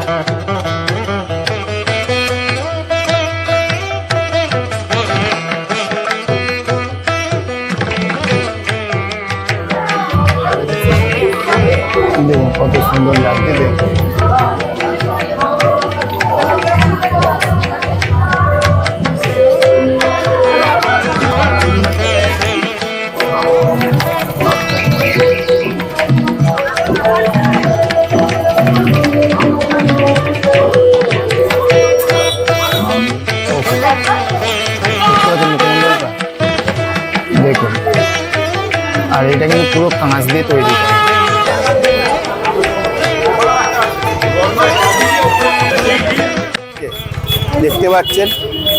দেখুন কত সুন্দর লাগছে দেখুন। দেখুন আর এটা কিন্তু পুরো কাঁচ দিয়ে তৈরি করা। দেখতে পাচ্ছেন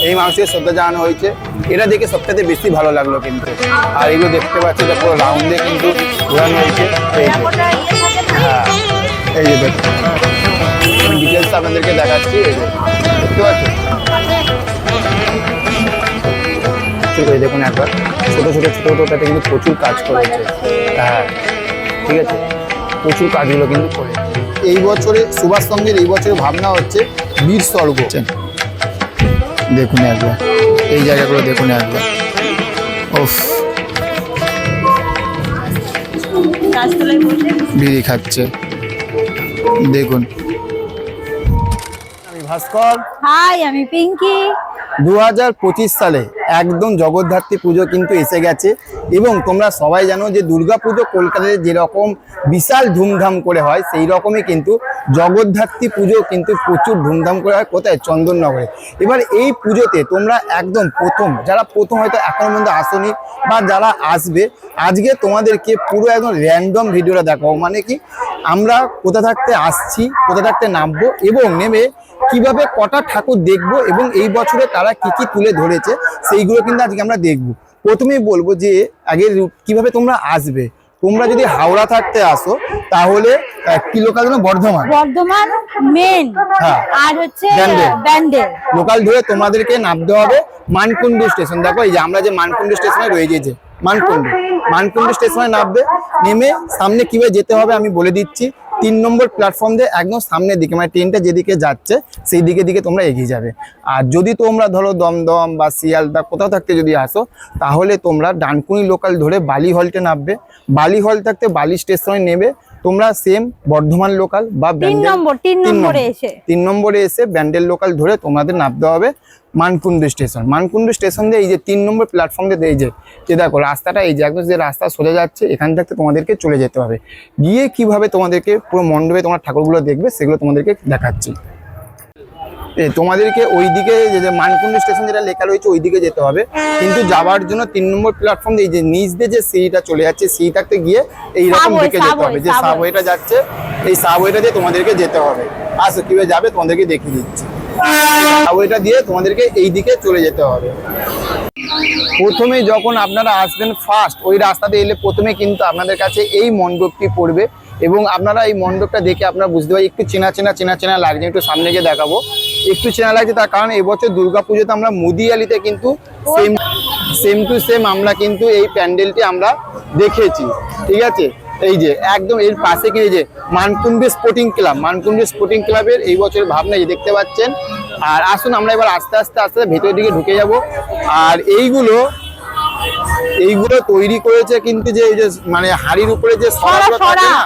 এই মাংসের শ্রদ্ধা জানানো হয়েছে, এটা দেখে সবথেকে বেশি ভালো লাগলো কিন্তু। আর এগুলো দেখতে পাচ্ছি এটা পুরো রাউন্ডে কিন্তু ঘোরানো হয়েছে। হ্যাঁ এই যে দেখুন আমি ডিটেলস আপনাদেরকে দেখাচ্ছি। এই যে দেখতে পাচ্ছেন দেখুন একবার ছোটো ছোটো ছোটো ছোটোটাতে কিন্তু প্রচুর কাজ করেছে। হ্যাঁ ঠিক আছে, প্রচুর কাজগুলো কিন্তু করে। এই বছরে সুভাষ সঙ্গের এই বছরে ভাবনা হচ্ছে বীর স্বর্গ। দেখুন একবার এই জায়গাগুলো দেখুন একবার। ওফ বিড়ি খাচ্ছে দেখুন। আমি ভাস্কর। হাই আমি পিঙ্কি। 2025 সালে একদম জগদ্ধাত্রী পুজো কিন্তু এসে গেছে এবং তোমরা সবাই জানো যে দুর্গাপুজো কলকাতায় যেরকম বিশাল ধুমধাম করে হয় সেই রকমই কিন্তু জগদ্ধাত্রী পুজো কিন্তু প্রচুর ধুমধাম করে হয়। কোথায়? চন্দননগরে। এবার এই পুজোতে তোমরা একদম প্রথম যারা প্রথম হয়তো এখনো পর্যন্ত আসোনি বা যারা আসবে, আজকে তোমাদেরকে পুরো একদম র্যান্ডম ভিডিওটা দেখাবো। মানে কি আমরা কোথা থাকতে আসছি, কোথা থাকতে নামবো এবং নেমে কিভাবে কটা ঠাকুর দেখবো এবং এই বছরে তারা কি কি তুলে ধরেছে সেইগুলো কিন্তু আজকে আমরা দেখবো। প্রথমেই বলবো যে আগে কিভাবে তোমরা আসবে। তোমরা যদি হাওড়া থাকতে আসো তাহলে কি লোকাল যেন বর্ধমান মেন আর হচ্ছে ব্যান্ডেল লোকাল ধরে তোমাদেরকে নামতে হবে মানকুণ্ডু স্টেশন। দেখো এই যে আমরা যে মানকুণ্ডু স্টেশনে রয়ে গেছে মানকুণ্ডু স্টেশনে নামবে। নেমে সামনে কিভাবে যেতে হবে আমি বলে দিচ্ছি। 3 নম্বর প্ল্যাটফর্ম দিয়ে একদম সামনের দিকে মানে ট্রেনটা যেদিকে যাচ্ছে সেই দিকে তোমরা এগিয়ে যাবে। আর যদি তোমরা ধরো দমদম বা শিয়ালদা কোথাও থাকতে যদি আসো তাহলে তোমরা ডানকুনি লোকাল ধরে বালি হল্টে নামবে। বালি হল থাকতে বালি স্টেশনে নেবে তোমরা সেম বর্ধমান লোকাল বা 3 নম্বরে এসে ব্যান্ডেল লোকাল ধরে তোমাদের নামতে হবে মানকুণ্ডু স্টেশন দিয়ে এই যে 3 নম্বর প্ল্যাটফর্ম দিয়ে এই যে দেখো রাস্তাটা এই যে একদম যে রাস্তা সোজা যাচ্ছে এখান থেকে তোমাদেরকে চলে যেতে হবে। গিয়ে কিভাবে তোমাদেরকে পুরো মণ্ডপে তোমার ঠাকুরগুলো দেখবে সেগুলো তোমাদেরকে দেখাচ্ছি। তোমাদেরকে ওইদিকে যে মানকুণ্ডু স্টেশন যেটা লেখা রয়েছে ওইদিকে যেতে হবে, কিন্তু যাওয়ার জন্য 3 নম্বর প্ল্যাটফর্ম দিয়ে যে নিচ দিয়ে যে সিঁড়িটা চলে যাচ্ছে সিঁড়ি থাকতে গিয়ে এইরকম দিকে যেতে হবে। যে সাবওয়েটা যাচ্ছে এই সাবওয়েটা দিয়ে তোমাদেরকে যেতে হবে। আসো কিভাবে যাবে তোমাদেরকে দেখিয়ে দিচ্ছি। সাবওয়েটা দিয়ে তোমাদেরকে এই দিকে চলে যেতে হবে। প্রথমে যখন আপনারা আসবেন ফার্স্ট ওই রাস্তাতে এলে প্রথমে কিন্তু আপনাদের কাছে এই মণ্ডপটি পড়বে এবং আপনারা এই মণ্ডপটা দেখে আপনারা বুঝতে পারবেন একটু চেনা লাগছে। একটু সামনে গিয়ে দেখাবো। একটু চেনা লাগছে তার কারণ এবছর দুর্গাপুজোতে আমরা মুদিয়ালিতে কিন্তু সেম টু সেম আমরা কিন্তু এই প্যান্ডেলটি আমরা দেখেছি। ঠিক আছে, এই যে একদম এর পাশে কি যে মানকুণ্ডু স্পোর্টিং ক্লাবের এই বছর ভাবনা দেখতে পাচ্ছেন। আর আসুন আমরা এবার আস্তে আস্তে ভেতরের দিকে ঢুকে যাব। আর এইগুলো তৈরি করেছে কিন্তু যে মানে হাড়ির উপরে যে সরাগুলো থাকে না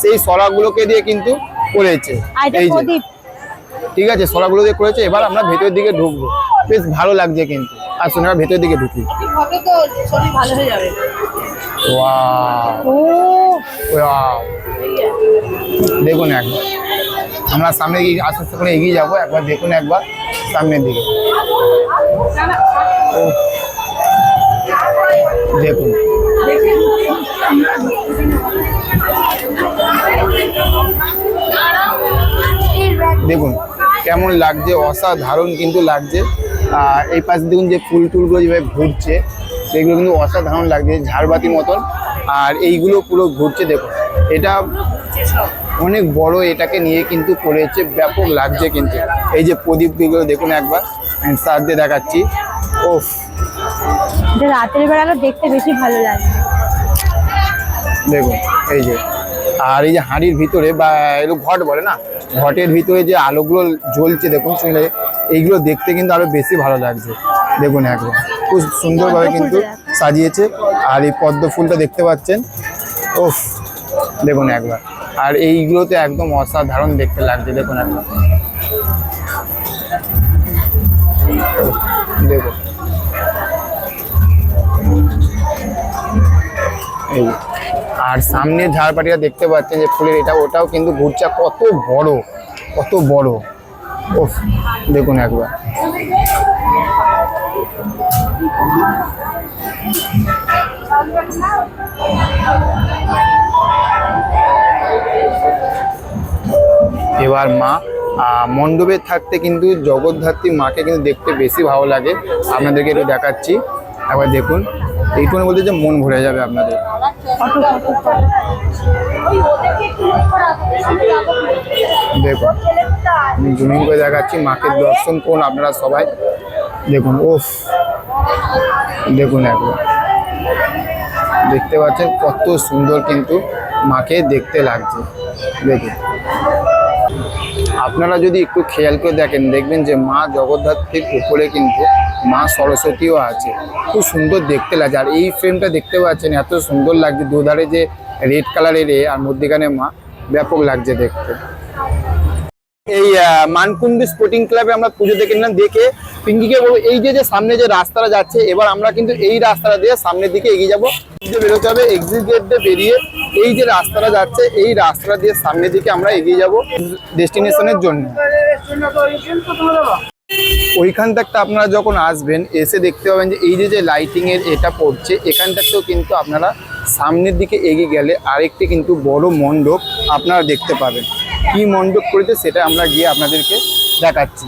সেই সরাগুলোকে দিয়ে কিন্তু করেছে। এই যে ঠিক আছে সরাগুলো দিয়ে করেছে। এবার আমরা ভেতরের দিকে ঢুকবো, বেশ ভালো লাগছে কিন্তু। আসুন এবার ভেতরের দিকে ঢুকি। দেখুন একবার আমরা সামনে আস্তে আস্তে করে এগিয়ে যাবো। একবার দেখুন একবার সামনের দিকে দেখুন। দেখুন কেমন লাগছে, অসাধারণ কিন্তু লাগছে। আর এই পাশে দেখুন যে ফুল টুলগুলো যেভাবে ঘুরছে সেগুলো কিন্তু অসাধারণ লাগছে, ঝাড়বাতির মতন। আর এইগুলো পুরো ঘুরছে দেখুন, এটা অনেক বড়, এটাকে নিয়ে কিন্তু করেছে, ব্যাপক লাগছে কিন্তু। এই যে প্রদীপগুলো দেখুন একবার সার দিয়ে দেখাচ্ছি। ওফ রাতের বেলা দেখতে বেশি ভালো লাগে। দেখুন এই যে আর এই যে হাঁড়ির ভিতরে বা এগুলো ঘট বলে না, ঘটের ভিতরে যে আলোগুলো জ্বলছে দেখুন, শুনলে এইগুলো দেখতে কিন্তু আরো বেশি ভালো লাগছে। দেখুন একদম খুব সুন্দরভাবে কিন্তু সাজিয়েছে। আর এই পদ্ম ফুলটা দেখতে পাচ্ছেন, ওফ দেখুন একবার। আর এইগুলোতে একদম অসাধারণ দেখতে লাগছে, দেখুন একবার, দেখুন এই। আর সামনে ঝাড়বাটিটা দেখতে পাচ্ছেন যে ফুলের এটা ওটাও কিন্তু ঘুরছে, কত বড় কত বড়, ওফ দেখুন একবার। এবার মা মণ্ডপে থাকতে কিন্তু জগদ্ধাত্রী মাকে কিন্তু দেখতে বেশি ভালো লাগে। আপনাদেরকে একটু দেখাচ্ছি, একবার দেখুন। এইটুকু বলতে যে মন ভরে যাবে আপনাদের। দেখুন আমি জুমিং করে দেখাচ্ছি, মাকে দর্শন করুন আপনারা সবাই, দেখুন ওফ দেখুন একবার, দেখতে পাচ্ছেন কত সুন্দর কিন্তু মাকে দেখতে লাগছে। দেখুন আপনারা যদি একটু খেয়াল করে দেখেন, দেখবেন যে মা জগদ্ধাত্রীর উপরে কিন্তু মা সরস্বতীও আছে, খুব সুন্দর দেখতে লাগছে। আর এই ফ্রেমটা দেখতে পাচ্ছেন এত সুন্দর লাগছে, দুধারে যে রেড কালারের আর মধ্যিখানে মা, ব্যাপক লাগছে দেখতে। এই মানকুণ্ডু স্পোর্টিং ক্লাবে আমরা পুজো দেখে নিলাম, দেখে পিঙ্কিকে বলবো এই যে সামনে যে রাস্তাটা যাচ্ছে, এবার আমরা কিন্তু এই রাস্তাটা দিয়ে সামনের দিকে এগিয়ে যাবো। বেরোতে হবে এক্সিট গেট দিয়ে বেরিয়ে, এই যে রাস্তাটা যাচ্ছে এই রাস্তাটা দিয়ে সামনের দিকে আমরা এগিয়ে যাব ডেস্টিনেশনের জন্য। ওইখান থেকে আপনারা যখন আসবেন এসে দেখতে পাবেন যে এই যে লাইটিং এর এটা পড়ছে, এখান থেকেও কিন্তু আপনারা সামনের দিকে এগিয়ে গেলে আরেকটি কিন্তু বড় মণ্ডপ আপনারা দেখতে পাবেন। কি মণ্ডপ করেছে সেটা আমরা গিয়ে আপনাদেরকে দেখাচ্ছি।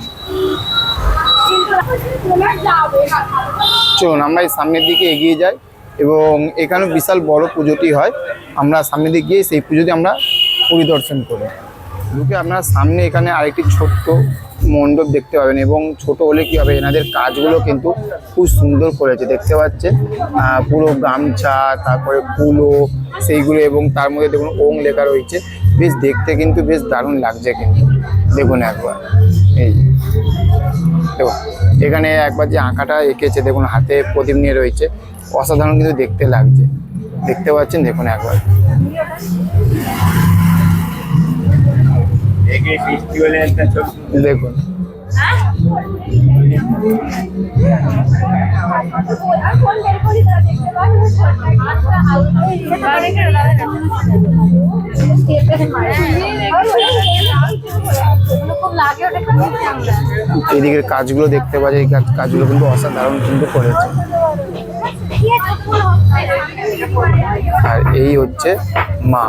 চলুন আমরা এই সামনের দিকে এগিয়ে যাই, এবং এখানে বিশাল বড় পুজোটি হয়। আমরা সামনের দিকে গিয়ে সেই পুজোটি আমরা পরিদর্শন করি। ঢুকে আপনারা সামনে এখানে আরেকটি ছোট্ট মণ্ডপ দেখতে পাবেন, এবং ছোট হলে কি হবে, এনাদের কাজগুলো কিন্তু খুব সুন্দর করেছে দেখতে পাচ্ছেন। পুরো গামছা, তারপরে ফুলও সেইগুলো, এবং তার মধ্যে দেখুন ওং লেখা রয়েছে, বেশ দেখতে কিন্তু বেশ দারুণ লাগছে কিন্তু। দেখুন একবার এই দেখুন এখানে একবার যে আঁকাটা এঁকেছে, দেখুন হাতে প্রদীপ নিয়ে রয়েছে, অসাধারণ কিন্তু দেখতে লাগছে, দেখতে পাচ্ছেন দেখুন একবার। দেখুন এদিকের কাজগুলো দেখতে পাচ্ছি, এই কাজগুলো কিন্তু অসাধারণ কিন্তু করেছে। আর এই হচ্ছে মা।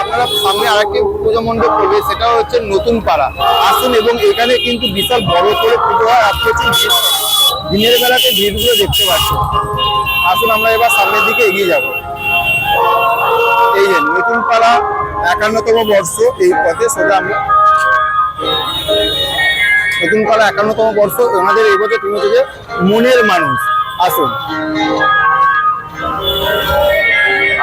আপনারা সামনে আরেকটি পুজো মণ্ডপ করবে, সেটা হচ্ছে নতুন পাড়া। আসুন, এবং এখানে কিন্তু বিশাল বড় করে পুজো হয়। আপনি দিনের বেলাতে ভিড়গুলো দেখতে পাচ্ছেন। আসুন আমরা এবার সামনের দিকে এগিয়ে যাব। এই যে নতুন পাড়া 51তম বর্ষ, এই পথে সোজা আমরা নতুন পাড়া 51তম বর্ষ, ওনাদের এই বছর তুমি হচ্ছে মনের মানুষ। আসুন,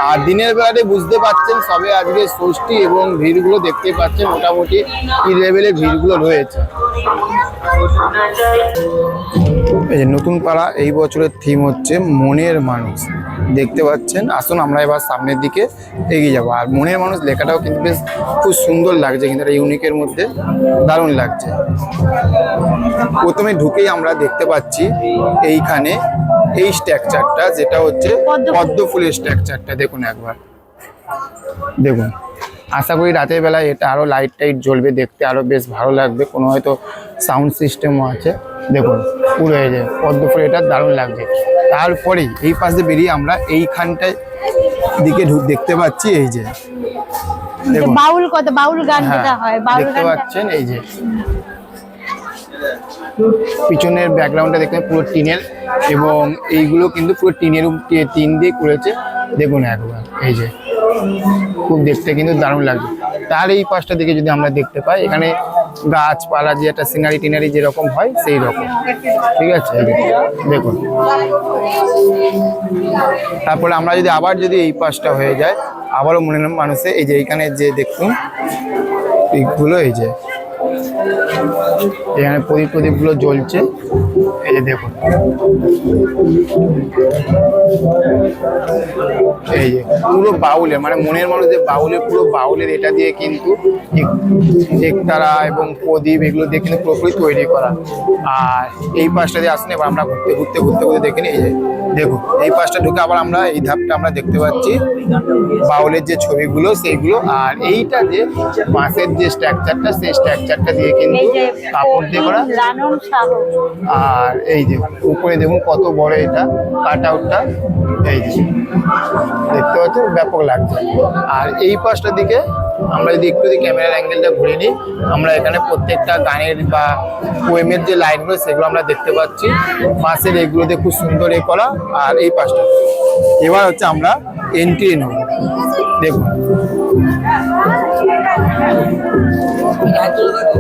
আর দিনের বেলাতে বুঝতে পারছেন সবে আজকে ষষ্ঠী, এবং ভিড়গুলো দেখতে পাচ্ছেন মোটামুটি কি লেভেলের ভিড়গুলো রয়েছে। এই যে নতুন পাড়া এই বছরের থিম হচ্ছে মনের মানুষ, দেখতে পাচ্ছেন। আসুন আমরা এবার সামনের দিকে এগিয়ে যাবো। আর মনের মানুষ লেখাটাও কিন্তু বেশ খুব সুন্দর লাগছে, কিন্তু এটা ইউনিকের মধ্যে দারুণ লাগছে। প্রথমে ঢুকেই আমরা দেখতে পাচ্ছি এইখানে এই স্ট্রাকচারটা, যেটা হচ্ছে পদ্ম ফুলের স্ট্রাকচারটা। দেখুন একবার, দেখুন। আশা করি রাতের বেলায় এটা আরো লাইট টাইট জ্বলবে, দেখতে আরো বেশ ভালো লাগবে। কোনো হয়তো সাউন্ড সিস্টেমও আছে। দেখুন পুরো এই যে পদ্ম ফুল, এটা দারুণ লাগছে। তারপরেই এই পাশ দিয়ে বেরিয়ে আমরা এইখানটায় দিকে দেখতে পাচ্ছি এই যে দেখুন বাউল, কত বাউল গান যেটা হয়, বাউল দেখতে পাচ্ছেন। এই যে পিছনের ব্যাকগ্রাউন্ডটা দেখতে পুরো টিনের, এবং এইগুলো কিন্তু পুরো টিন দিয়ে করেছে। দেখুন একবার এই যে খুব দেখতে কিন্তু দারুণ লাগছে। তার এই পাশটা দিকে যদি আমরা দেখতে পাই, এখানে গাছপালা যে একটা সিনারি টিনারি যেরকম হয় সেই রকম, ঠিক আছে। দেখুন, তারপরে আমরা যদি আবার যদি এই পাশটা হয়ে যায়, আবারও মনে মানুষে এই যে এইখানে যে দেখুন এইগুলো, এই যে এখানে প্রদীপগুলো জ্বলছে, এই যে দেখুন, এই যে পুরো বাউলের মানে মনের মানুষ যে বাউলের পুরো বাউলের এটা দিয়ে কিন্তু একতারা এবং প্রদীপ এগুলো দিয়ে কিন্তু পুরোপুরি তৈরি করা। আর এই পাশটা দিয়ে আসলে এবার আমরা ঘুরতে ঘুরতে দেখে নিই, এই যে দেখুন এই পাশটা ঢুকে আবার আমরা এই ধাপটা আমরা দেখতে পাচ্ছি বাউলের যে ছবিগুলো সেইগুলো। আর এইটা যে বাঁশের যে স্ট্রাকচারটা, সেই স্ট্রাকচারটা দিয়ে কিন্তু কাপড় দিয়ে করা। আর এই যে উপরে দেখুন কত বড় এটা কাট আউটটা, এই যে দেখতে পাচ্ছেন, ব্যাপক লাগছে। আর এই পাশটার দিকে আমরা যদি একটু ক্যামেরার অ্যাঙ্গেলটা ঘুরে নিই, আমরা এখানে প্রত্যেকটা গানের বা পোয়েমের যে লাইনগুলো সেগুলো আমরা দেখতে পাচ্ছি। পাশের এগুলোতে খুব সুন্দর এ করা। আর এই পাশটা এবার হচ্ছে আমরা এন্ট্রি নেব, দেখুন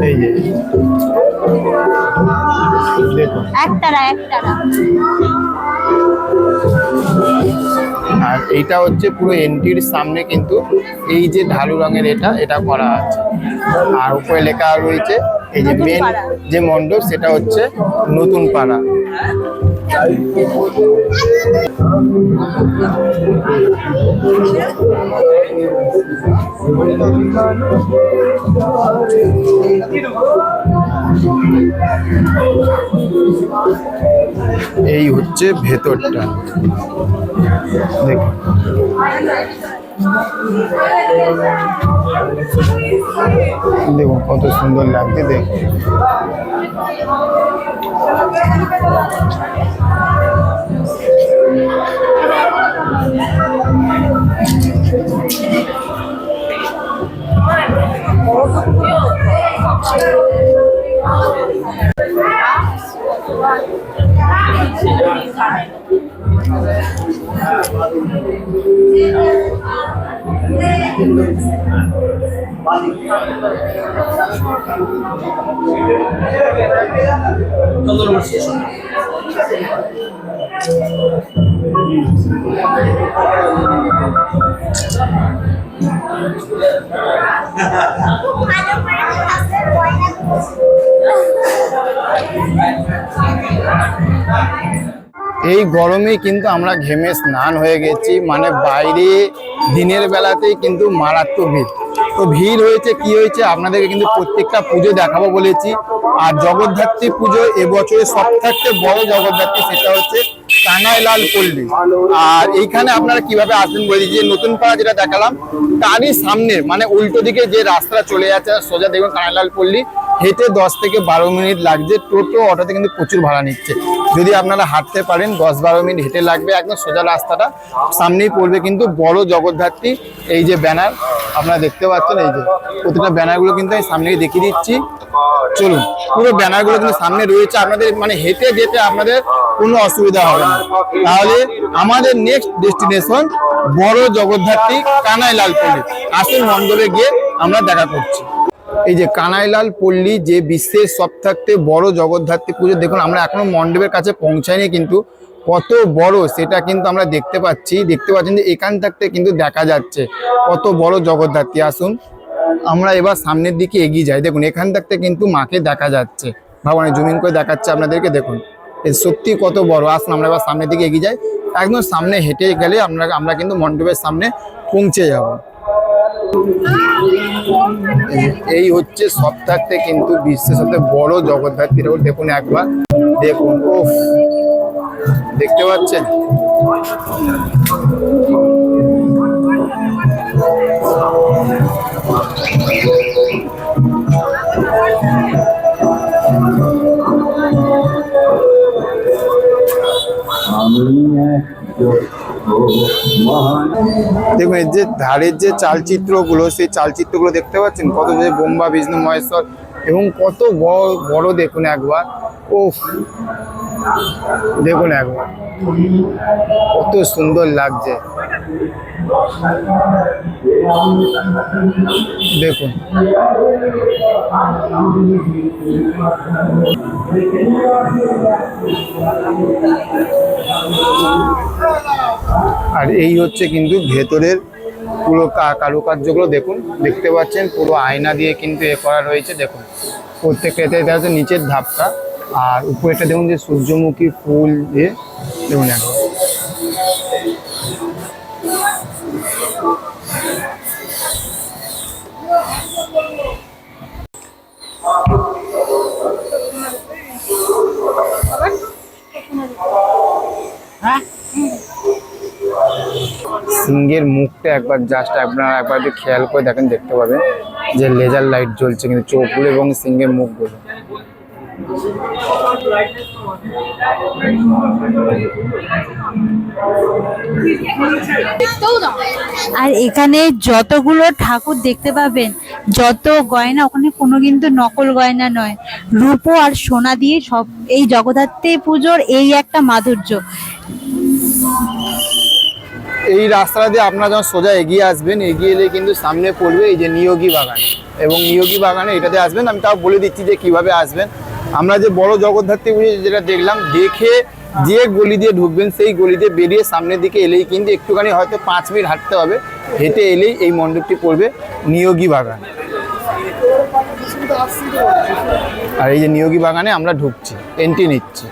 এই যে দেখুন একটারা। আর এইটা হচ্ছে পুরো এন্ট্রির সামনে কিন্তু এই যে ঢালু রঙের এটা করা আছে। আর উপরে লেখা রয়েছে এই যে মেন যে মণ্ডপ সেটা হচ্ছে নতুন পাড়া। এই হচ্ছে ভেতরটা, দেখুন দেখুন কত সুন্দর লাগছে, দেখুন এই গরমে কিন্তু আমরা ঘেমে স্নান হয়ে গেছি, মানে বাইরে দিনের বেলাতেই কিন্তু মারাত্মক ভিড়। তো ভিড় হয়েছে কি হয়েছে আপনাদেরকে কিন্তু প্রত্যেকটা পুজো দেখাবো বলেছি। আর জগদ্ধাত্রী পুজো এবছরের সবথেকে বড় জগদ্ধাত্রী সেটা হচ্ছে কানাইলাল পল্লী। আর এইখানে আপনারা কিভাবে আসবেন বলেছি, যে নতুন পাড়া যেটা দেখালাম তারই সামনে মানে উল্টো দিকে যে রাস্তা চলে যাচ্ছে সোজা দেখবেন কানাইলাল পল্লী, হেঁটে 10 থেকে 12 মিনিট লাগছে। টোটো অটোতে কিন্তু প্রচুর ভাড়া নিচ্ছে। যদি আপনারা হাঁটতে পারেন 10-12 মিনিট হেঁটে লাগবে, একদম সোজা রাস্তাটা সামনেই পড়বে কিন্তু বড় জগদ্ধাত্রী। এই যে ব্যানার আপনারা দেখতে পাচ্ছেন, এই যে প্রতিটা ব্যানারগুলো কিন্তু আমি সামনে দেখিয়ে দিচ্ছি। চলুন, পুরো ব্যানারগুলো কিন্তু সামনে রয়েছে, আপনাদের মানে হেঁটে যেতে আপনাদের কোনো অসুবিধা হবে না। তাহলে আমাদের নেক্সট ডেস্টিনেশন বড় জগদ্ধাত্রী কানাইলাল পল্লী। আসল মণ্ডপে গিয়ে আমরা দেখা করছি। এই যে কানাইলাল পল্লী যে বিশ্বের সবথেকে বড় জগদ্ধাত্রী পুজো, দেখুন আমরা এখনো মণ্ডপের কাছে পৌঁছাইনি কিন্তু কত বড় সেটা কিন্তু আমরা দেখতে পাচ্ছেন যে এখান থাকতে কিন্তু দেখা যাচ্ছে কত বড় জগদ্ধাত্রী। আসুন আমরা এবার সামনের দিকে এগিয়ে যাই। দেখুন এখান থাকতে কিন্তু মাকে দেখা যাচ্ছে, ভগবানের জুমিন করে দেখাচ্ছে আপনাদেরকে, দেখুন সত্যি কত বড়। আসুন আমরা এবার সামনের দিকে এগিয়ে যাই, একদম সামনে হেঁটে গেলে আমরা কিন্তু মণ্ডপের সামনে পৌঁছে যাব। এই হচ্ছে সবথেকে কিন্তু বিশ্বের সবথেকে বড় জগদ্ধাত্রী ঠাকুর। দেখুন একবার দেখুন, ও দেখতে পাচ্ছেন দেখুন এই যে ধারের যে চালচিত্রগুলো, সেই চালচিত্রগুলো দেখতে পাচ্ছেন কত, যে ব্রহ্মা বিষ্ণু মহেশ্বর এবং কত বড় দেখুন একবার। ও দেখুন একবার কত সুন্দর লাগছে, দেখুন। আর এই হচ্ছে কিন্তু ভেতরের পুরো কারুকার্যগুলো দেখুন, দেখতে পাচ্ছেন পুরো আয়না দিয়ে কিন্তু এ করা রয়েছে। দেখুন প্রত্যেকটা এটা হচ্ছে নিচের ধাপটা, আর উপরেটা দেখুন যে সূর্যমুখী ফুল দিয়ে দেখুন একবার। সিংহের মুখটা একবার জাস্ট আপনারা একবার একটু খেয়াল করে দেখেন, দেখতে পাবেন যে লেজার লাইট জ্বলছে কিন্তু চোখগুলো এবং সিংহের মুখগুলো। আর এখানে যতগুলো ঠাকুর দেখতে পাবেন, যত গয়না, ওখানে কোনো কিন্তু নকল গয়না নয়, রূপো আর সোনা দিয়ে সব। এই জগদ্ধাত্রী পুজোর এই একটা মাধুর্য। এই রাস্তা দিয়ে আপনারা যখন সোজা এগিয়ে আসবেন, এগিয়ে এলে কিন্তু সামনে পড়বে এই যে নিয়োগী বাগান, এবং নিয়োগী বাগানে এটাতে আসবেন। আমি তাও বলে দিচ্ছি যে কিভাবে আসবেন। আমরা যে বড় জগদ্ধাত্রী পুজো যেটা দেখলাম, দেখে যে গলি দিয়ে ঢুকবেন সেই গলি দিয়ে বেরিয়ে সামনের দিকে এলেই কিন্তু একটুখানি হয়তো 5 মিনিট হাঁটতে হবে, হেঁটে এলেই এই মণ্ডপটি পড়বে নিয়োগী বাগান। আর এই যে নিয়োগী বাগানে আমরা ঢুকছি, এন্ট্রি নিচ্ছি।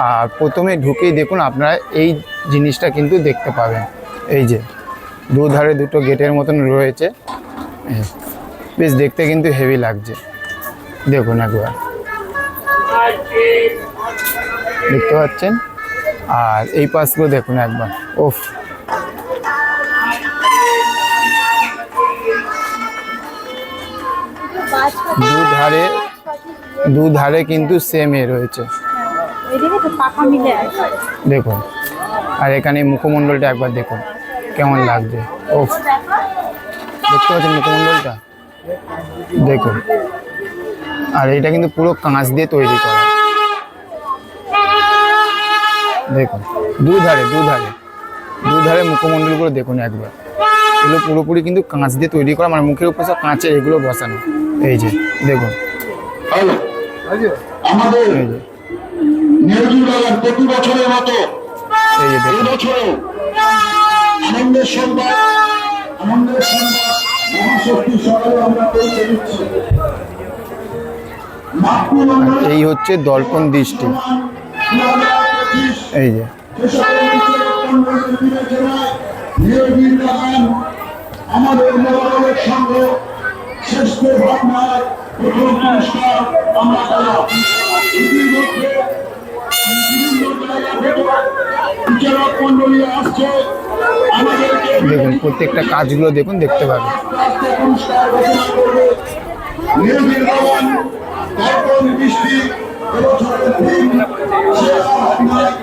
আর প্রথমে ঢুকেই দেখুন আপনারা এই জিনিসটা কিন্তু দেখতে পাবেন, এই যে দুধারে দুটো গেটের মতন রয়েছে, বেশ দেখতে কিন্তু হেভি লাগছে। দেখুন একবার দেখতে পাচ্ছেন। আর এই পাশগুলো দেখুন একবার, ওফ, দুধারে কিন্তু সেম এ রয়েছে, দেখুন। আর এখানে মুখমণ্ডলটা একবার দেখুন কেমন লাগছে, ওফ, দেখতে পাচ্ছেন মুখমণ্ডলটা, দেখুন। আর এটা কিন্তু পুরো কাঁচ দিয়ে তৈরি করা, দেখুন। দুধারে মুখমণ্ডলগুলো দেখুন একবার, এগুলো পুরোপুরি কিন্তু কাঁচ দিয়ে তৈরি করা, মানে মুখের উপর সব কাঁচের এগুলো বসানো, এই যে দেখুন। আমাদের নিয়োগী বাগান প্রতি বছরের মতো এই যে দেখুন, আনন্দের সংবাদ মহাশক্তি সকালে আমরা পৌঁছে দিচ্ছি। এই হচ্ছে দর্পণ দৃষ্টি, এই যে নিয়োগী বাগান আমাদের মনোরমের সঙ্গে শ্রেষ্ঠ ভাবনায় প্রথম পুরস্কার আমরা পেলাম। ইতিমধ্যে বিচারক মন্ডলী আসছে, আমাদেরকে দেখুন প্রত্যেকটা কাজগুলো দেখুন, দেখতে পাবেন। পুরস্কার ঘোষণা করবে। নিয়োগী বাগান দর্পণ দৃষ্টি এবছরের থিম সেরা ভাবনায়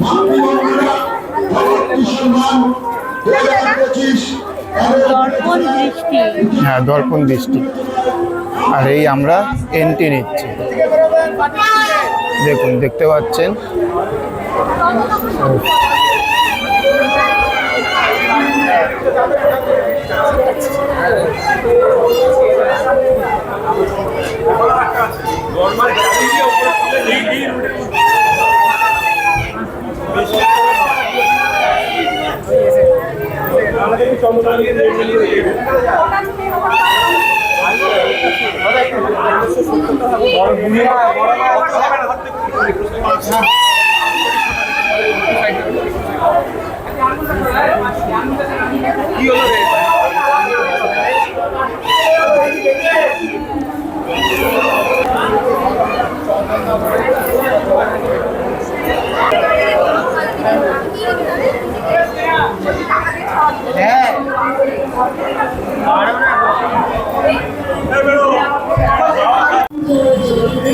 মাতৃবন্ধুরা ভগবতী সম্মান 2025 দর্পণ দৃষ্টি। হ্যাঁ, দর্পণ দৃষ্টি। আর এই আমরা এন্ট্রি নিচ্ছি, দেখুন দেখতে পাচ্ছেন।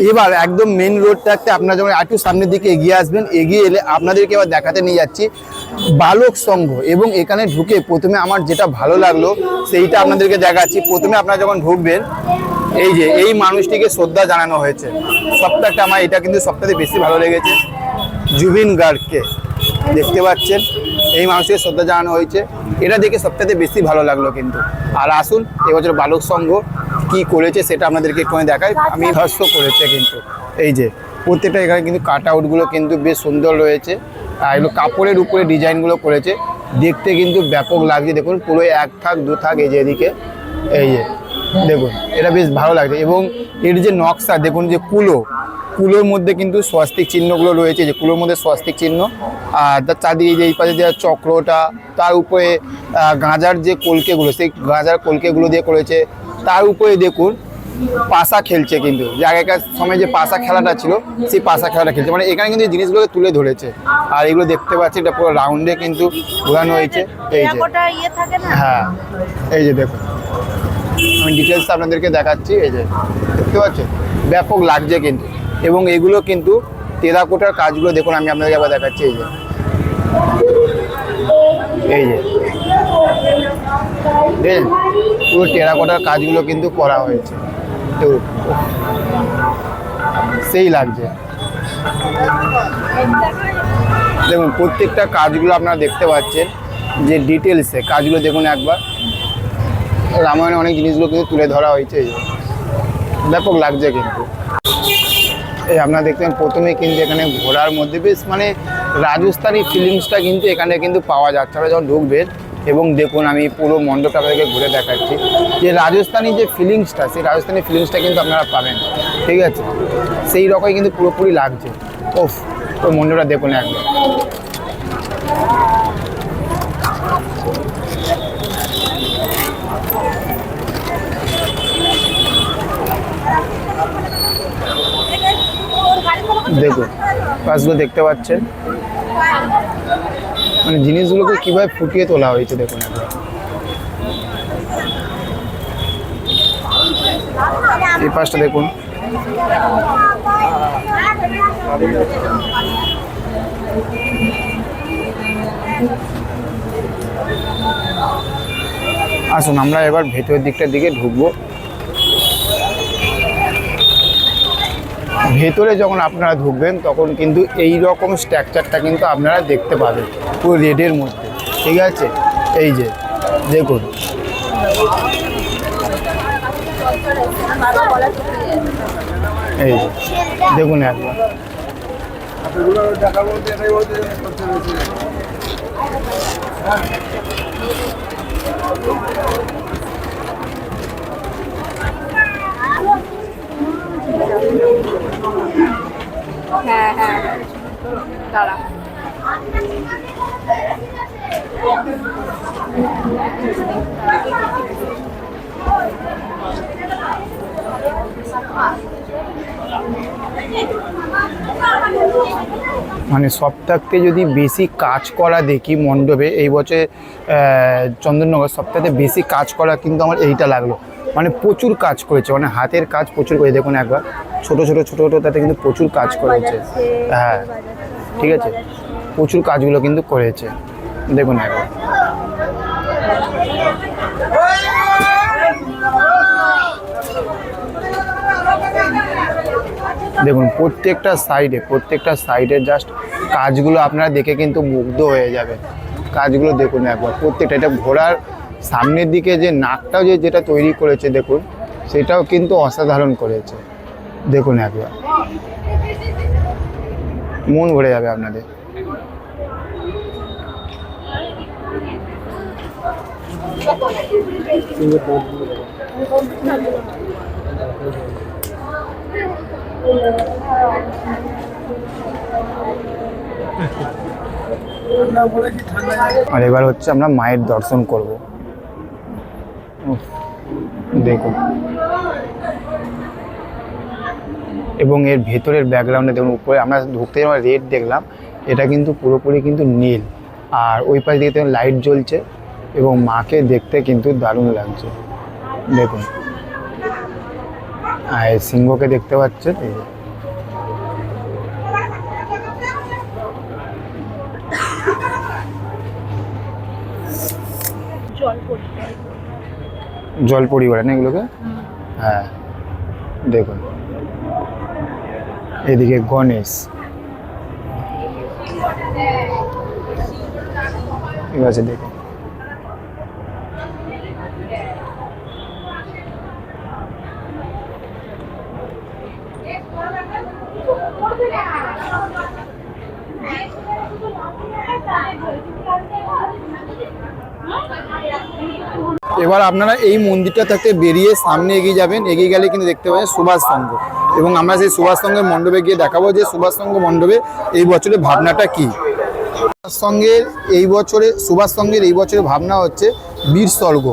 এবার একদম মেন রোডটাতে আপনারা যখন একটু সামনের দিকে এগিয়ে আসবেন, এগিয়ে এলে আপনাদেরকে এবার দেখাতে নিয়ে যাচ্ছি বালক সংঘ। এবং এখানে ঢুকে প্রথমে আমার যেটা ভালো লাগলো সেইটা আপনাদেরকে দেখাচ্ছি। প্রথমে আপনারা যখন ঢুকবেন, এই যে এই মানুষটিকে শ্রদ্ধা জানানো হয়েছে। সবথেকে আমার এটা কিন্তু সবথেকে বেশি ভালো লেগেছে, জুবিন গার্গকে দেখতে পাচ্ছেন, এই মানুষকে শ্রদ্ধা জানানো হয়েছে, এটা দেখে সবথেকে বেশি ভালো লাগলো কিন্তু। আর আসুন এবছর বালক সংঘ কি করেছে সেটা আপনাদেরকে একটুখানি দেখাই। আমি ধস্য করেছে কিন্তু এই যে প্রত্যেকটা এখানে কিন্তু কাট আউটগুলো কিন্তু বেশ সুন্দর রয়েছে, আর এগুলো কাপড়ের উপরে ডিজাইনগুলো করেছে, দেখতে কিন্তু ব্যাপক লাগছে। দেখুন পুরো এক থাক দু থাক এই যে এদিকে, এই যে দেখুন এটা বেশ ভালো লাগছে। এবং এর যে নকশা দেখুন, যে কুলোর মধ্যে কিন্তু স্বস্তিক চিহ্নগুলো রয়েছে, যে কুলোর মধ্যে স্বস্তিক চিহ্ন, আর তার চারদিকে যে এই পাশে যে চক্রটা, তার উপরে গাঁজার যে কলকেগুলো, সেই গাঁজার কলকেগুলো দিয়ে করেছে। তার উপরে দেখুন পাশা খেলছে, কিন্তু যে আগেকার সময় যে পাশা খেলাটা ছিল সেই পাশা খেলাটা খেলছে, মানে এখানে কিন্তু এই জিনিসগুলোকে তুলে ধরেছে। আর এগুলো দেখতে পাচ্ছি এটা পুরো রাউন্ডে কিন্তু ঘোরানো হয়েছে, এই যে হ্যাঁ এই যে দেখুন আমি ডিটেলস আপনাদেরকে দেখাচ্ছি, এই যে দেখতে পাচ্ছেন ব্যাপক লাগছে কিন্তু। এবং এগুলো কিন্তু টেরাকোটার কাজগুলো দেখুন, আমি আপনাদেরকে আবার দেখাচ্ছি, এই যে দেখেন পুরো টেরাকোটার কাজগুলো কিন্তু করা হয়েছে, সেই লাগছে। দেখুন প্রত্যেকটা কাজগুলো আপনারা দেখতে পাচ্ছেন, যে ডিটেলসে কাজগুলো দেখুন একবার। রামায়ণে অনেক জিনিসগুলো কিন্তু তুলে ধরা হয়েছে, ব্যাপক লাগছে কিন্তু। এই আপনারা দেখতেন প্রথমে কিন্তু এখানে ঘোড়ার মধ্যে বেশ মানে রাজস্থানি ফিলিংসটা কিন্তু এখানে কিন্তু পাওয়া যাচ্ছে। আপনারা যখন ঢুকবেন এবং দেখুন আমি পুরো মণ্ডপটা আপনাদেরকে ঘুরে দেখাচ্ছি, যে রাজস্থানি যে ফিলিংসটা, সেই রাজস্থানি ফিলিংসটা কিন্তু আপনারা পাবেন, ঠিক আছে? সেই রকমই কিন্তু পুরোপুরি লাগছে। ওফ, ওই মণ্ডপটা দেখুন একবার। দেখুন কাজগুলো দেখতে পাচ্ছেন, মানে জিনিসগুলোকে কিভাবে ফুটিয়ে তোলা হয়েছে দেখুন একবার। এই পাশটা দেখুন, আসুন আমরা এবার ভেতরের দিকটার দিকে ঢুকবো। ভেতরে যখন আপনারা ঢুকবেন তখন কিন্তু এই রকম স্ট্রাকচারটা কিন্তু আপনারা দেখতে পাবেন, পুরো রেডের মধ্যে, ঠিক আছে? এই যে দেখুন, এই দেখুন একবার। হ্যাঁ হ্যাঁ দাঁড়া। মানে সপ্তাহে যদি বেশি কাজ করা দেখি মণ্ডপে এই বছর চন্দননগর সপ্তাহে বেশি কাজ করা কিন্তু আমার এইটা লাগলো। মানে প্রচুর কাজ করেছে, মানে হাতের কাজ প্রচুর করেছে। দেখুন একবার ছোট ছোট ছোট ছোট তাতে কিন্তু প্রচুর কাজ করেছে। হ্যাঁ ঠিক আছে, প্রচুর কাজগুলো কিন্তু করেছে, দেখুন একবার। দেখুন প্রত্যেকটা সাইডে জাস্ট কাজগুলো আপনারা দেখে কিন্তু মুগ্ধ হয়ে যাবে। কাজগুলো দেখুন একবার প্রত্যেকটা। এটা ঘোড়ার সামনের দিকে যে নাকটাও যেটা তৈরি করেছে দেখুন, সেটাও কিন্তু অসাধারণ করেছে। দেখুন একবার, মন ভরে যাবে আপনাদের। আর এবার হচ্ছে আমরা মায়ের দর্শন করব। দেখুন, এবং এর ভেতরের ব্যাকগ্রাউন্ডে দেখুন, উপরে আমরা ঢুকতে আমরা রেড দেখলাম, এটা কিন্তু পুরোপুরি কিন্তু নীল। আর ওই পাশ দিকে দেখুন লাইট জ্বলছে, এবং মাকে দেখতে কিন্তু দারুণ লাগছে। দেখুন, আর সিংহকে দেখতে পাচ্ছেন। জলপরি বলে না এগুলোকে? হ্যাঁ দেখুন, এদিকে গণেশ, ঠিক আছে দেখুন। এবার আপনারা এই মন্দিরটা থেকে বেরিয়ে সামনে এগিয়ে যাবেন, এগিয়ে গেলে কিন্তু দেখতে পাবেন সুভাষ সংঘ, এবং আমরা সেই সুভাষ সংঘের মণ্ডপে গিয়ে দেখাবো যে সুভাষ সংঘ মণ্ডপে এই বছরের ভাবনাটা কি। সুভাষ সংঘের এই বছরের ভাবনা হচ্ছে বীরস্বর্গ।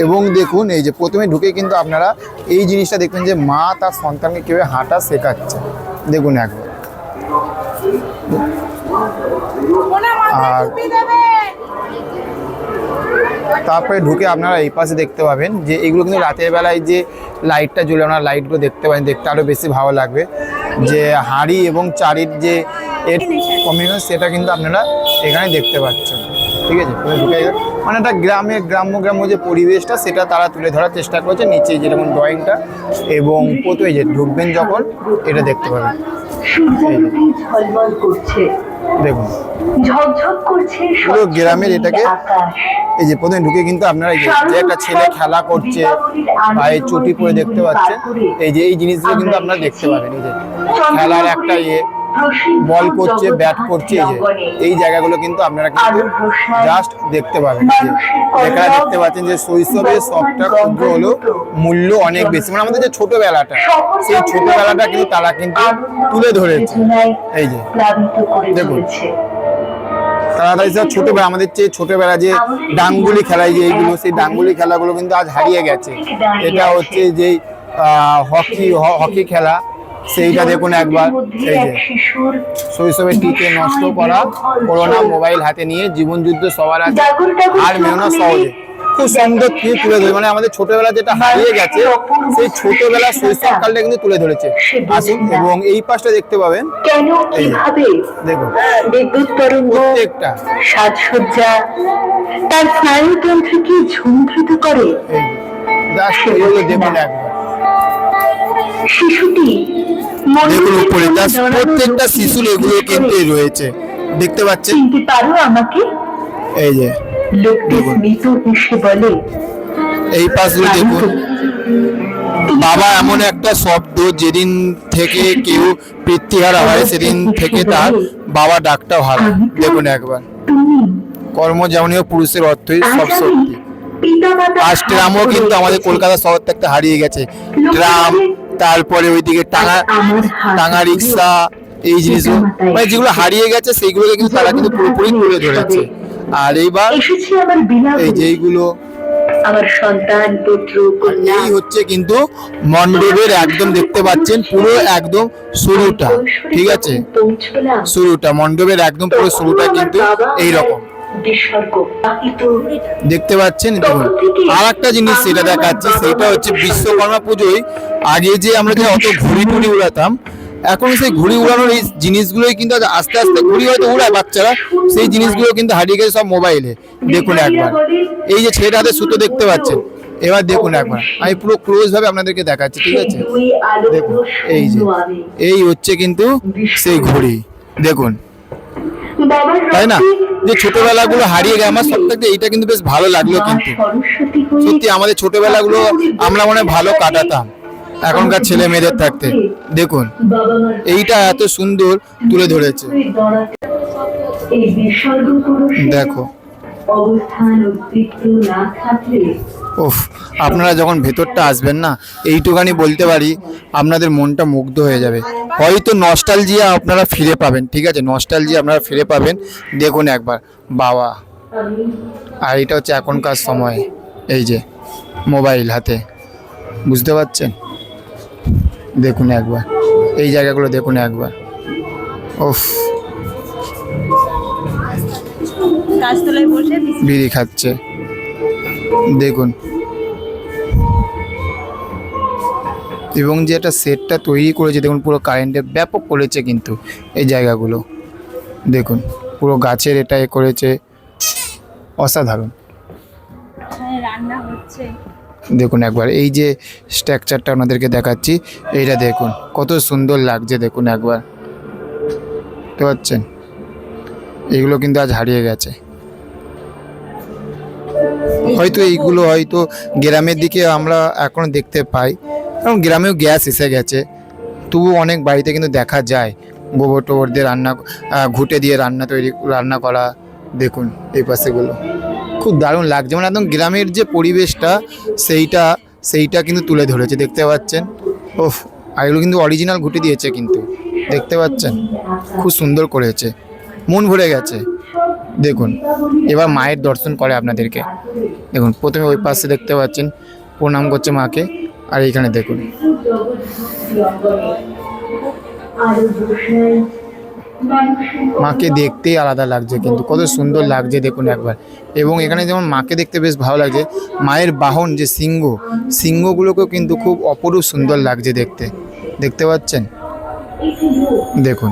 এবং দেখুন এই যে প্রথমে ঢুকে কিন্তু আপনারা এই জিনিসটা দেখবেন যে মা তার সন্তানকে কীভাবে হাঁটা শেখাচ্ছে, দেখুন একবার। আর তারপরে ঢুকে আপনারা এই পাশে দেখতে পাবেন যে এগুলো কিন্তু রাতের বেলায় যে লাইটটা জ্বলে আপনারা লাইটগুলো দেখতে পাবেন, দেখতে আরও বেশি ভালো লাগবে। যে হাঁড়ি এবং চারির যে এর কম্বিনেশন সেটা কিন্তু আপনারা এখানে দেখতে পাচ্ছেন, ঠিক আছে। ঢুকে মানে একটা গ্রাম্য যে পরিবেশটা সেটা তারা তুলে ধরার চেষ্টা করেছে নিচে যেরকম ড্রয়িংটা। এবং প্রথমে যে ঢুকবেন যখন এটা দেখতে পাবেন, দেখুন পুরো গ্রামের এটাকে এই যে প্রথমে ঢুকে কিন্তু আপনারা যে একটা ছেলে খেলা করছে পায়ে চটি পরে দেখতে পাচ্ছেন, এই যে এই জিনিসগুলো কিন্তু আপনারা দেখতে পাবেন। এই যে খেলার একটা বল করছে, ব্যাট করছে, এই জায়গাগুলো কিন্তু আপনারা কিন্তু জাস্ট দেখতে পাবেন। এখানে দেখতে পাচ্ছেন যে শৈশবের সবটা ক্ষুদ্র হলেও মূল্য অনেক বেশি, মানে আমাদের যে ছোটবেলাটা সেই ছোটবেলাটা কিন্তু তারা কিন্তু তুলে ধরেছে। এই যে দেখুন তারা ছোটবেলা আমাদের যে ছোটবেলা যে ডাঙ্গুলি খেলায় যে এইগুলো, সেই ডাঙ্গুলি খেলাগুলো কিন্তু আজ হারিয়ে গেছে। এটা হচ্ছে যে হকি খেলা, সেইটা দেখুন একবার। এই যে শৈশবের টিকে নষ্ট করা, করোনা মোবাইল হাতে নিয়ে জীবন যুদ্ধ সবার আছে, আর মেরোনা সহজে, খুব সুন্দর তুলে ধরে, মানে আমাদের ছোটবেলা যেটা হারিয়ে গেছে সেই ছোটবেলা শৈশবকালটা কিন্তু তুলে ধরেছে। আসুন এবং এই পাশটা দেখতে পাবেন, দেখুন প্রত্যেকটা সাজসজ্জা তার স্নায়ুতন্ত্রকে ঝুমধৃত করে। দেখুন একবার শিশুটি দেখুন উপরে প্রত্যেকটা শিশুর এগুলো কিন্তু রয়েছে, দেখতে পাচ্ছেন। চিনতে পারো আমাকে? এই যে লোকটি স্মিত হেসে বলে, এই পাশগুলো দেখুন। বাবা এমন একটা শব্দ, যেদিন থেকে কেউ পিতৃহারা হয় সেদিন থেকে তার বাবা ডাকটা ভালো। দেখুন একবার, কর্ম যেমনই পুরুষের অর্থই সব শক্তি। আর ট্রামও কিন্তু আমাদের কলকাতা শহর থেকে হারিয়ে গেছে, ট্রাম, তারপরে ওইদিকে টাঙা রিক্সা, এই জিনিসগুলো মানে যেগুলো হারিয়ে গেছে সেইগুলোকে কিন্তু তারা কিন্তু পুরোপুরি তুলে ধরেছে। আর এইবার এই যে এইগুলো আমার সন্তান পুত্র কন্যা, এই হচ্ছে কিন্তু মণ্ডপের একদম দেখতে পাচ্ছেন পুরো একদম শুরুটা, ঠিক আছে, শুরুটা মণ্ডপের একদম পুরো শুরুটা কিন্তু এইরকম দেখতে পাচ্ছেন। দেখুন আর একটা জিনিস সেটা দেখাচ্ছি, সেটা হচ্ছে বিশ্বকর্মা পুজোয় আগে যে আমরা যে অত ঘুড়ি টুড়ি উড়াতাম, এখন সেই ঘুড়ি উড়ানোর এই জিনিসগুলোই কিন্তু আস্তে আস্তে ঘুড়ি হয়তো উড়ায় বাচ্চারা, সেই জিনিসগুলো কিন্তু হারিয়ে গেছে সব মোবাইলে। দেখুন একবার এই যে ছেলেটা হাতে সুতো দেখতে পাচ্ছেন, এবার দেখুন একবার আমি পুরো ক্লোজ ভাবে আপনাদেরকে দেখাচ্ছি, ঠিক আছে। দেখুন এই যে এই হচ্ছে কিন্তু সেই ঘুড়ি, দেখুন তাই না, যে ছোটবেলাগুলো হারিয়ে গেছে। আমার সব থেকে এইটা কিন্তু বেশ ভালো লাগলো, কিন্তু সত্যি আমাদের ছোটবেলাগুলো আমরা মনে ভালো কাটাতাম এখনকার ছেলে মেয়েদের থাকতে। দেখুন এইটা এত সুন্দর তুলে ধরেছে, দেখো। ওফ, আপনারা যখন ভেতরটা আসবেন না, এইটুখানি বলতে পারি আপনাদের মনটা মুগ্ধ হয়ে যাবে। হয়তো নস্টালজিয়া আপনারা ফিরে পাবেন, ঠিক আছে, নস্টালজিয়া আপনারা ফিরে পাবেন। দেখুন একবার বাবা, আর এটা হচ্ছে এখনকার সময়, এই যে মোবাইল হাতে, বুঝতে পারছেন। দেখুন একবার এই জায়গাগুলো দেখুন একবার, ওফ, গাছতলায় বসে বিড়ি খাচ্ছে, দেখুন। এবং যে একটা সেটটা তৈরি করেছে দেখুন, পুরো কারেন্টের ব্যাপক করেছে কিন্তু এই জায়গাগুলো, দেখুন পুরো গাছের এটা করেছে, অসাধারণ। হচ্ছে। দেখুন একবার এই যে স্ট্রাকচারটা আপনাদেরকে দেখাচ্ছি, এইটা দেখুন কত সুন্দর লাগছে। দেখুন একবার, বুঝতে পারছেন? এগুলো কিন্তু আজ হারিয়ে গেছে। হয়তো এইগুলো হয়তো গ্রামের দিকে আমরা এখনো দেখতে পাই, কারণ গ্রামেও গ্যাস এসে গেছে, তবু অনেক বাড়িতে কিন্তু দেখা যায় গোবর টোবর দিয়ে রান্না, ঘুঁটে দিয়ে রান্না করা। দেখুন এই পাশেগুলো খুব দারুণ লাগছে, মানে একদম গ্রামের যে পরিবেশটা সেইটা কিন্তু তুলে ধরেছে, দেখতে পাচ্ছেন। ওফ, আর এগুলো কিন্তু অরিজিনাল ঘুঁটে দিয়েছে, কিন্তু দেখতে পাচ্ছেন খুব সুন্দর করেছে, মন ভরে গেছে। দেখুন এবার মায়ের দর্শন করে আপনাদেরকে। দেখুন প্রথমে ওই পাশে দেখতে পাচ্ছেন প্রণাম করছে মাকে, আর এইখানে দেখুন মাকে দেখতেই আলাদা লাগছে, কিন্তু কত সুন্দর লাগছে দেখুন একবার। এবং এখানে যেমন মাকে দেখতে বেশ ভালো লাগছে, মায়ের বাহন যে সিংহগুলোকেও কিন্তু খুব অপরূপ সুন্দর লাগছে দেখতে, দেখতে পাচ্ছেন। দেখুন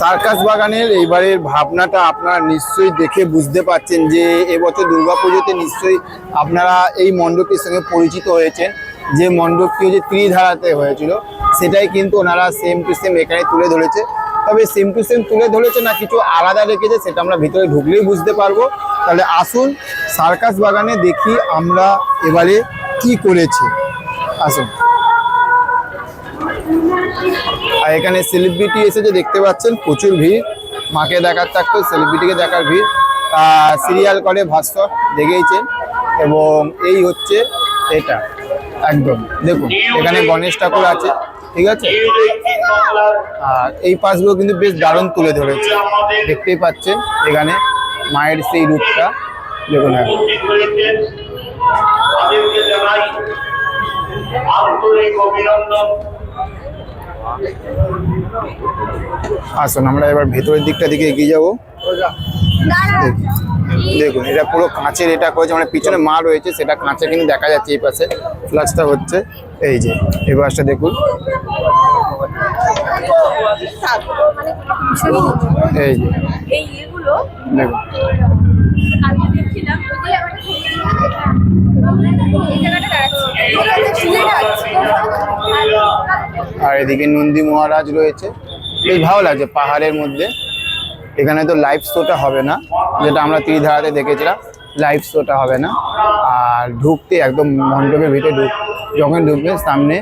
সার্কাস বাগানের এইবারের ভাবনাটা আপনারা নিশ্চয়ই দেখে বুঝতে পারছেন যে এবছর দুর্গাপুজোতে নিশ্চয়ই আপনারা এই মণ্ডপটির সঙ্গে পরিচিত হয়েছেন। যে মণ্ডপটি হচ্ছে ত্রিধারাতে হয়েছিল, সেটাই কিন্তু ওনারা সেম টু সেম এখানে তুলে ধরেছে। তবে সেম টু সেম তুলে ধরেছে না কিছু আলাদা রেখেছে, সেটা আমরা ভিতরে ঢুকলেই বুঝতে পারবো। তাহলে আসুন সার্কাস বাগানে দেখি আমরা এবারে কি করেছি, আসুন। আর এখানে সেলিব্রিটি এসেছে, দেখতে পাচ্ছেন প্রচুর ভিড়, মাকে দেখার থাকতো সেলিব্রিটিকে দেখার ভিড়। সিরিয়াল করে ভাস্কর দেখেইছেন। এবং এই হচ্ছে এটা একদম দেখুন, এখানে গণেশ ঠাকুর আছে, ঠিক আছে। আর এই পাশগুলো কিন্তু বেশ দারুণ তুলে ধরেছে, দেখতেই পাচ্ছেন এখানে মায়ের সেই রূপটা দেখুন। আসুন আমরা এবার ভেতরের দিকটা দিকে এগিয়ে যাবো। দেখুন এটা পুরো কাঁচের এটা করেছে, মানে পিছনে মা রয়েছে সেটা কাঁচে কিন্তু দেখা যাচ্ছে। এই পাশে ফ্লাশটা হচ্ছে, এই যে এই পাশটা দেখুন, এই যে দেখুন। আর এদিকে নন্দী মহারাজ রয়েছে, বেশ ভালো লাগছে পাহাড়ের মধ্যে। এখানে তো লাইভ শোটা হবে না, যেটা আমরা ত্রিধারাতে দেখেছিলাম, লাইভ শোটা হবে না। আর ঢুকতে একদম মণ্ডপের ভিতরে যখন ঢুকবে সামনে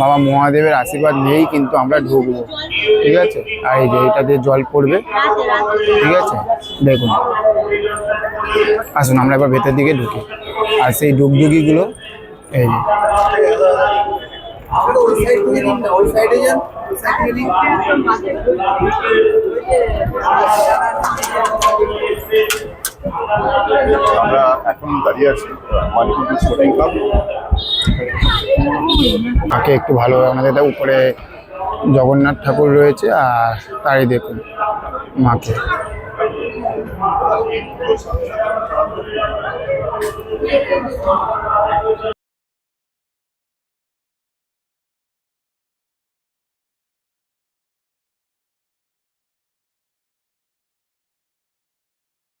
বাবা মহাদেবের আশীর্বাদ নিয়েই কিন্তু আমরা ঢুকবো, ঠিক আছে। আর এই যে এটাতে জল পড়বে, ঠিক আছে। দেখুন আসুন আমরা এবার ভেতর দিকে ঢুকি। আর সেই ডুগডুগিগুলো এই যে আমরা এখন দাঁড়িয়ে আছি মানিকপুর স্পোর্টিং ক্লাব। আগে একটু ভালো আমাদের উপরে জগন্নাথ ঠাকুর রয়েছে, আর তারই দেখুন মাকে।